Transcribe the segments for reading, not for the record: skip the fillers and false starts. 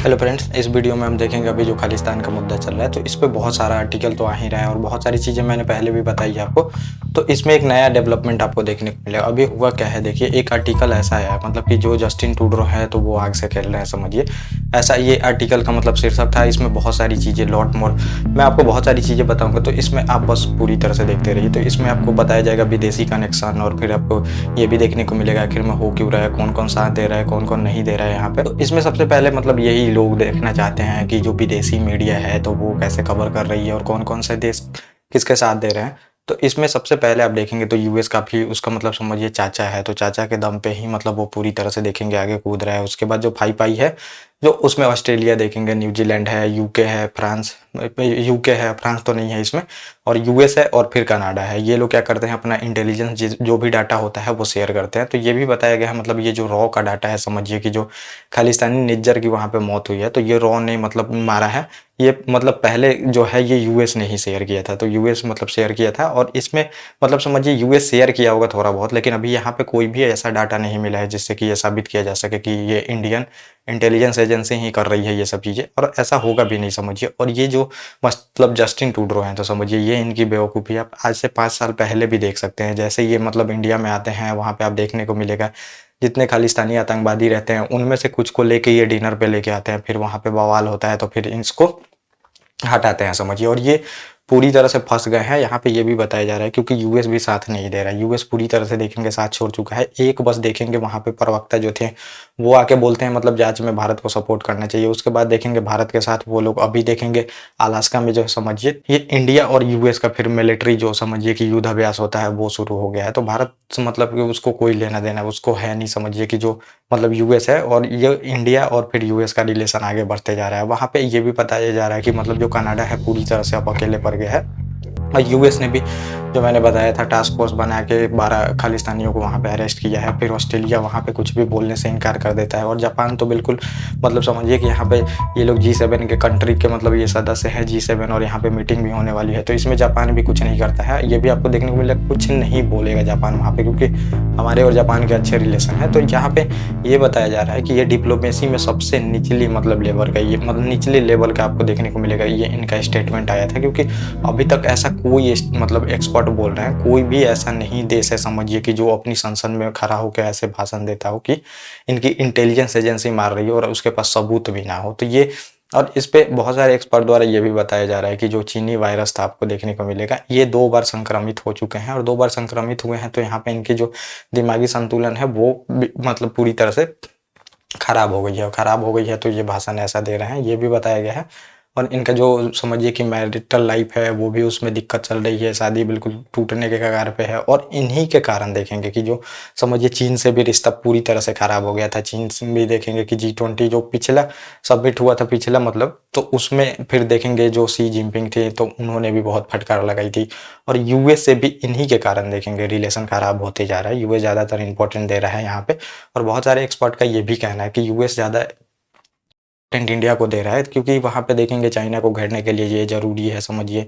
Hello friends, इस video में हम देखेंगे अभी जो खालिस्तान का मुद्दा चल रहा है। तो इस पे बहुत सारा आर्टिकल तो आ ही रहा है और बहुत सारी चीज़ें मैंने पहले भी बताई है आपको। तो इसमें एक नया डेवलपमेंट आपको देखने को मिलेगा। अभी हुआ क्या है, देखिए एक आर्टिकल ऐसा है, मतलब कि जो जस्टिन ट्रूडो है तो वो आग से खेल रहे हैं, समझिए ऐसा ये आर्टिकल का मतलब शीर्षक था। इसमें बहुत सारी चीज़ें लॉट मोर मैं आपको बहुत सारी चीज़ें बताऊंगा, तो इसमें आप बस पूरी तरह से देखते रहिए। तो इसमें आपको बताया जाएगा विदेशी कनेक्शन, और फिर आपको ये भी देखने को मिलेगा आखिर में हो क्यों रहा है, कौन कौन साथ दे रहा है, कौन कौन नहीं दे रहा है यहाँ पे। तो इसमें सबसे पहले मतलब यही लोग देखना चाहते हैं कि जो विदेशी मीडिया है तो वो कैसे कवर कर रही है और कौन कौन से देश किसके साथ दे रहे हैं। तो इसमें सबसे पहले आप देखेंगे तो यूएस काफ़ी उसका मतलब समझिए चाचा है, तो चाचा के दम पे ही मतलब वो पूरी तरह से देखेंगे आगे कूद रहा है। उसके बाद जो फाई पाई है, जो उसमें ऑस्ट्रेलिया देखेंगे, न्यूजीलैंड है, यूके है, फ्रांस, यूके है, फ्रांस तो नहीं है इसमें, और यूएस है, और फिर कनाडा है। ये लोग क्या करते हैं, अपना इंटेलिजेंस जो भी डाटा होता है वो शेयर करते हैं। तो ये भी बताया गया है, मतलब ये जो रॉ का डाटा है, समझिए कि जो खालिस्तानी निज्जर की वहाँ पे मौत हुई है, तो ये रॉ ने मतलब मारा है। ये मतलब पहले जो है ये यूएस ने ही शेयर किया था, तो यूएस मतलब शेयर किया था, और इसमें मतलब समझिए यूएस शेयर किया होगा थोड़ा बहुत, लेकिन अभी यहाँ पे कोई भी ऐसा डाटा नहीं मिला है जिससे कि ये साबित किया जा सके कि ये इंडियन इंटेलिजेंस एजेंसी ही कर रही है ये सब चीज़ें, और ऐसा होगा भी नहीं, समझिए। और ये जो मतलब जस्टिन ट्रूडो हैं, तो समझिए ये इनकी बेवकूफ़ी आप आज से 5 साल पहले भी देख सकते हैं। जैसे ये मतलब इंडिया में आते हैं, वहाँ पे आप देखने को मिलेगा जितने खालिस्तानी आतंकवादी रहते हैं उनमें से कुछ को लेके ये डिनर पे लेके आते हैं, फिर वहाँ पे बवाल होता है तो फिर इसको हटाते हैं, समझिए। और ये पूरी तरह से फंस गए हैं यहाँ पे, ये भी बताया जा रहा है, क्योंकि यूएस भी साथ नहीं दे रहा है। यूएस पूरी तरह से देखेंगे साथ छोड़ चुका है। एक बस देखेंगे वहाँ पे प्रवक्ता जो थे वो आके बोलते हैं मतलब जांच में भारत को सपोर्ट करना चाहिए। उसके बाद देखेंगे भारत के साथ वो लोग अभी देखेंगे अलास्का में जो समझिए ये इंडिया और यूएस का फिर मिलिट्री जो समझिए कि युद्धाभ्यास होता है वो शुरू हो गया है। तो भारत से मतलब कि उसको कोई लेना देना उसको है नहीं, समझिए कि जो मतलब यूएस है, और ये इंडिया और फिर यूएस का रिलेशन आगे बढ़ते जा रहा है। वहाँ पे ये भी बताया जा रहा है कि मतलब जो कनाडा है पूरी तरह से अब अकेले पड़ गया है, और यूएस ने भी जो मैंने बताया था टास्क फोर्स बना के 12 खालिस्तानियों को वहाँ पे अरेस्ट किया है। फिर ऑस्ट्रेलिया वहाँ पे कुछ भी बोलने से इनकार कर देता है, और जापान तो बिल्कुल मतलब समझिए कि यहाँ पे ये लोग G7 के कंट्री के मतलब ये सदस्य है G7, और यहाँ पे मीटिंग भी होने वाली है, तो इसमें जापान भी कुछ नहीं करता है। ये भी आपको देखने को मिलेगा, कुछ नहीं बोलेगा जापान वहाँ पे, क्योंकि हमारे और जापान के अच्छे रिलेशन है। तो यहाँ पे ये बताया जा रहा है कि ये डिप्लोमेसी में सबसे निचली मतलब लेवल का, ये मतलब निचले लेवल का आपको देखने को मिलेगा, ये इनका स्टेटमेंट आया था। क्योंकि अभी तक ऐसा कोई मतलब एक्सपर्ट बोल रहे हैं, कोई भी ऐसा नहीं देश है समझिए कि जो अपनी संसद में खड़ा होकर ऐसे भाषण देता हो कि इनकी इंटेलिजेंस एजेंसी मार रही है और उसके पास सबूत भी ना हो। तो ये, और इस पे बहुत सारे एक्सपर्ट द्वारा ये भी बताया जा रहा है कि जो चीनी वायरस था आपको देखने को मिलेगा, ये 2 बार संक्रमित हो चुके हैं, और 2 बार संक्रमित हुए हैं, तो यहाँ पे इनकी जो दिमागी संतुलन है वो मतलब पूरी तरह से खराब हो गई है, और खराब हो गई है तो ये भाषण ऐसा दे रहे हैं, ये भी बताया गया है। और इनका जो समझिए कि मैरिटल लाइफ है वो भी उसमें दिक्कत चल रही है, शादी बिल्कुल टूटने के कगार पे है, और इन्हीं के कारण देखेंगे कि जो समझिए चीन से भी रिश्ता पूरी तरह से खराब हो गया था। चीन से भी देखेंगे कि G20 जो पिछला सबमिट हुआ था पिछला मतलब, तो उसमें फिर देखेंगे जो शी जिनपिंग थे तो उन्होंने भी बहुत फटकार लगाई थी, और यूएस से भी इन्हीं के कारण देखेंगे रिलेशन खराब होते जा रहा है। यूएस ज़्यादातर इंपॉर्टेंट दे रहा है यहाँ पे, और बहुत सारे एक्सपर्ट का ये भी कहना है कि यूएस ज़्यादा इंडिया को दे रहा है, क्योंकि वहाँ पे देखेंगे चाइना को घेरने के लिए ये ज़रूरी है, समझिए।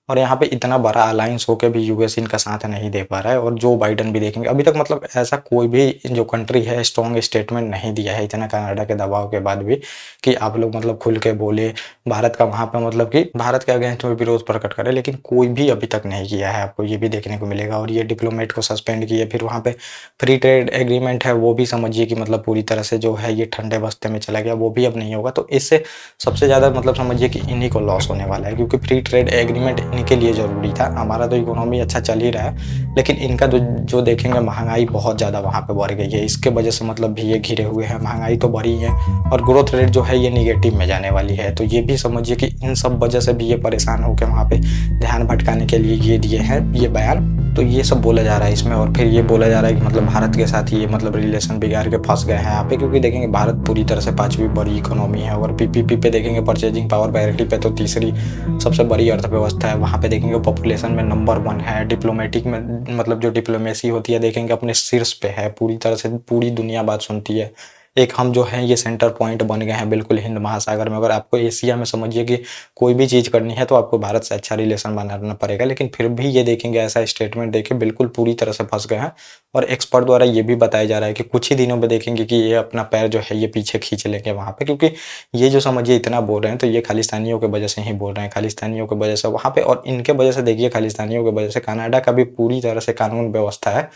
और यहाँ पे इतना बड़ा अलायंस होके भी यूएस इनका साथ नहीं दे पा रहा है, और जो बाइडन भी देखेंगे अभी तक मतलब ऐसा कोई भी जो कंट्री है स्ट्रॉन्ग स्टेटमेंट नहीं दिया है, इतना कनाडा के दबाव के बाद भी, कि आप लोग मतलब खुल के बोले भारत का वहाँ पे मतलब कि भारत के अगेंस्ट में विरोध प्रकट करे, लेकिन कोई भी अभी तक नहीं किया है, आपको ये भी देखने को मिलेगा। और ये डिप्लोमेट को सस्पेंड किए, फिर वहाँ पे फ्री ट्रेड एग्रीमेंट है वो भी समझिए कि मतलब पूरी तरह से जो है ये ठंडे बस्ते में चला गया, वो भी अब नहीं होगा। तो इससे सबसे ज़्यादा मतलब समझिए कि इन्हीं को लॉस होने वाला है, क्योंकि फ्री ट्रेड एग्रीमेंट इनके लिए ज़रूरी था। हमारा तो इकोनॉमी अच्छा चल ही रहा है, लेकिन इनका जो देखेंगे महंगाई बहुत ज़्यादा वहाँ पे बढ़ गई है, इसके वजह से मतलब भी ये घिरे हुए हैं, महंगाई तो बढ़ी है, और ग्रोथ रेट जो है ये निगेटिव में जाने वाली है। तो ये भी समझिए कि इन सब वजह से भी ये परेशान होकर वहाँ पे ध्यान भटकाने के लिए ये दिए हैं ये बयान। तो ये सब बोला जा रहा है इसमें, और फिर ये बोला जा रहा है कि मतलब भारत के साथ ये मतलब रिलेशन बिगाड़ के फंस गए हैं यहाँ पे, क्योंकि देखेंगे भारत पूरी तरह से 5वीं बड़ी इकोनॉमी है, और पीपीपी पे देखेंगे परचेजिंग पावर पैरिटी पे तो तीसरी सबसे बड़ी अर्थव्यवस्था है। वहाँ पे देखेंगे पॉपुलेशन में नंबर 1 है, डिप्लोमेटिक में मतलब जो डिप्लोमेसी होती है देखेंगे अपने शीर्ष पे है, पूरी तरह से पूरी दुनिया बात सुनती है। एक हम जो हैं ये सेंटर पॉइंट बन गए हैं बिल्कुल हिंद महासागर में। अगर आपको एशिया में समझिए कि कोई भी चीज़ करनी है तो आपको भारत से अच्छा रिलेशन बनाना पड़ेगा, लेकिन फिर भी ये देखेंगे ऐसा स्टेटमेंट देखिए बिल्कुल पूरी तरह से फंस गए हैं। और एक्सपर्ट द्वारा ये भी बताया जा रहा है कि कुछ ही दिनों में देखेंगे कि ये अपना पैर जो है ये पीछे खींच लेंगे वहाँ पे, क्योंकि ये जो समझिए इतना बोल रहे हैं तो ये खालिस्तानियों की वजह से ही बोल रहे हैं, खालिस्तानियों की वजह से वहाँ पे। और इनके वजह से देखिए खालिस्तानियों की वजह से कनाडा का भी पूरी तरह से कानून व्यवस्था है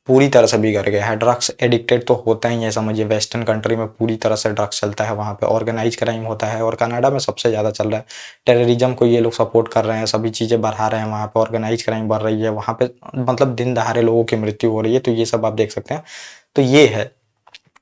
पूरी तरह से बिगड़ गया है। ड्रग्स एडिक्टेड तो होता ही है, समझिए वेस्टर्न कंट्री में पूरी तरह से ड्रग्स चलता है, वहाँ पे ऑर्गेनाइज क्राइम होता है और कनाडा में सबसे ज़्यादा चल रहा है। टेररिज्म को ये लोग सपोर्ट कर रहे हैं, सभी चीज़ें बढ़ा रहे हैं वहाँ पे, ऑर्गेनाइज क्राइम बढ़ रही है वहाँ पे, मतलब दिन दहाड़े लोगों की मृत्यु हो रही है। तो ये सब आप देख सकते हैं, तो ये है।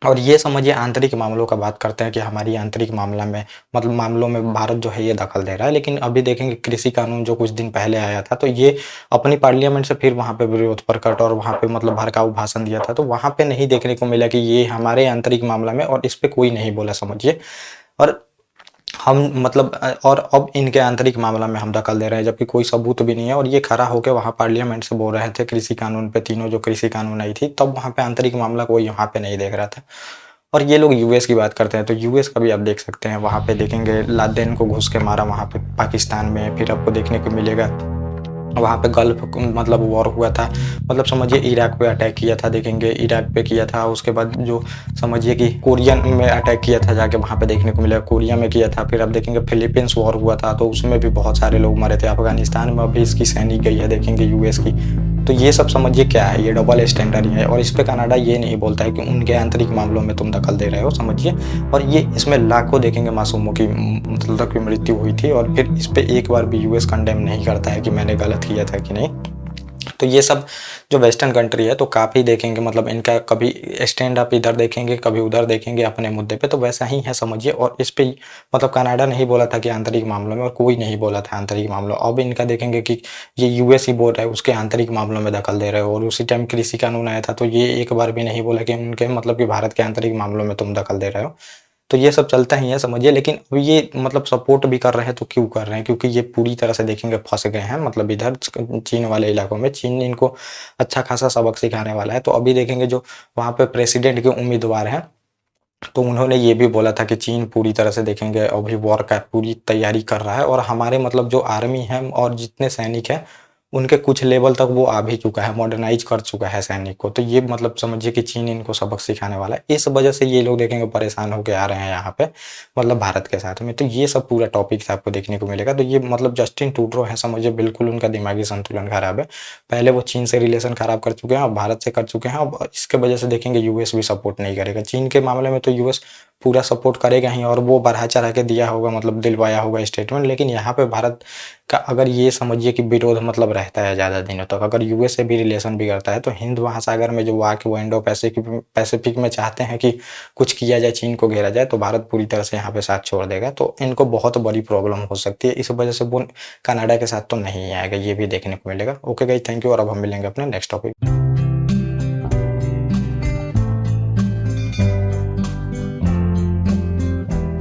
और ये समझिए आंतरिक मामलों का बात करते हैं कि हमारी आंतरिक मामला में मतलब मामलों में भारत जो है ये दखल दे रहा है। लेकिन अभी देखेंगे कृषि कानून जो कुछ दिन पहले आया था तो ये अपनी पार्लियामेंट से फिर वहाँ पे विरोध प्रकट और वहाँ पे मतलब भड़काऊ भाषण दिया था। तो वहाँ पे नहीं देखने को मिला कि ये हमारे आंतरिक मामला में, और इस पे कोई नहीं बोला समझिए। और हम मतलब और अब इनके आंतरिक मामला में हम दखल दे रहे हैं जबकि कोई सबूत भी नहीं है। और ये खड़ा होकर वहाँ पार्लियामेंट से बोल रहे थे कृषि कानून पे, तीनों जो कृषि कानून आई थी तब वहाँ पे आंतरिक मामला कोई यहाँ पे नहीं देख रहा था। और ये लोग यूएस की बात करते हैं तो यूएस का भी आप देख सकते हैं, वहाँ पे देखेंगे लादेन को घुस के मारा वहाँ पे पाकिस्तान में। फिर आपको देखने को मिलेगा वहाँ पे गल्फ मतलब वॉर हुआ था, मतलब समझिए इराक पे अटैक किया था, देखेंगे इराक पे किया था। उसके बाद जो समझिए कि कोरियन में अटैक किया था जाके वहाँ पे देखने को मिला, कोरिया में किया था। फिर आप देखेंगे फिलीपींस वॉर हुआ था तो उसमें भी बहुत सारे लोग मरे थे। अफगानिस्तान में अभी इसकी सैनिक गई है देखेंगे यूएस की। तो ये सब समझिए क्या है, ये डबल स्टैंडर्ड है। और इस पे कनाडा ये नहीं बोलता है कि उनके आंतरिक मामलों में तुम दखल दे रहे हो समझिए। और ये इसमें लाखों देखेंगे मासूमों की मतलब की मृत्यु हुई थी और फिर इस पे एक बार भी यूएस कंडेम नहीं करता है कि मैंने गलत किया था कि नहीं। तो ये सब जो वेस्टर्न कंट्री है तो काफ़ी देखेंगे मतलब इनका कभी स्टैंड अप इधर देखेंगे कभी उधर देखेंगे अपने मुद्दे पे, तो वैसा ही है समझिए। और इस पे मतलब कनाडा नहीं बोला था कि आंतरिक मामलों में, और कोई नहीं बोला था आंतरिक मामलों। अब इनका देखेंगे कि ये यूएस ही बोल रहा है उसके आंतरिक मामलों में दखल दे रहे हो। और उसी टाइम कृषि कानून आया था तो ये एक बार भी नहीं बोला कि उनके मतलब कि भारत के आंतरिक मामलों में तुम दखल दे रहे हो। तो ये सब चलता ही है समझिए। लेकिन अब ये मतलब सपोर्ट भी कर रहे हैं तो क्यों कर रहे हैं, क्योंकि ये पूरी तरह से देखेंगे फंस गए हैं मतलब इधर चीन वाले इलाकों में। चीन इनको अच्छा खासा सबक सिखाने वाला है। तो अभी देखेंगे जो वहाँ पे प्रेसिडेंट के उम्मीदवार हैं तो उन्होंने ये भी बोला था कि चीन पूरी तरह से देखेंगे अभी वॉर का पूरी तैयारी कर रहा है और हमारे मतलब जो आर्मी है और जितने सैनिक हैं उनके कुछ लेवल तक वो आ भी चुका है, मॉडर्नाइज कर चुका है सैनिक को। तो ये मतलब समझिए कि चीन इनको सबक सिखाने वाला है। इस वजह से ये लोग देखेंगे परेशान होकर आ रहे हैं यहाँ पे मतलब भारत के साथ में। तो ये सब पूरा टॉपिक से आपको देखने को मिलेगा। तो ये मतलब जस्टिन ट्रूडो है समझिए, बिल्कुल उनका दिमागी संतुलन खराब है। पहले वो चीन से रिलेशन खराब कर चुके हैं, अब भारत से कर चुके हैं। अब इसके वजह से देखेंगे यूएस भी सपोर्ट नहीं करेगा चीन के मामले में, तो यूएस पूरा सपोर्ट करेगा ही और वो बढ़ा चढ़ा के दिया होगा मतलब दिलवाया होगा स्टेटमेंट। लेकिन यहाँ पे भारत का अगर ये समझिए कि विरोध मतलब रहता है ज़्यादा दिनों तक, अगर यूएस से भी रिलेशन बिगड़ता है तो हिंद महासागर में जो वाक्य वो इंडो पैसिफिक में चाहते हैं कि कुछ किया जाए, चीन को घेरा जाए, तो भारत पूरी तरह से यहाँ पे साथ छोड़ देगा। तो इनको बहुत बड़ी प्रॉब्लम हो सकती है। इस वजह से वो कनाडा के साथ तो नहीं आएगा, ये भी देखने को मिलेगा। ओके गाइस, थैंक यू और अब हम मिलेंगे अपने नेक्स्ट टॉपिक।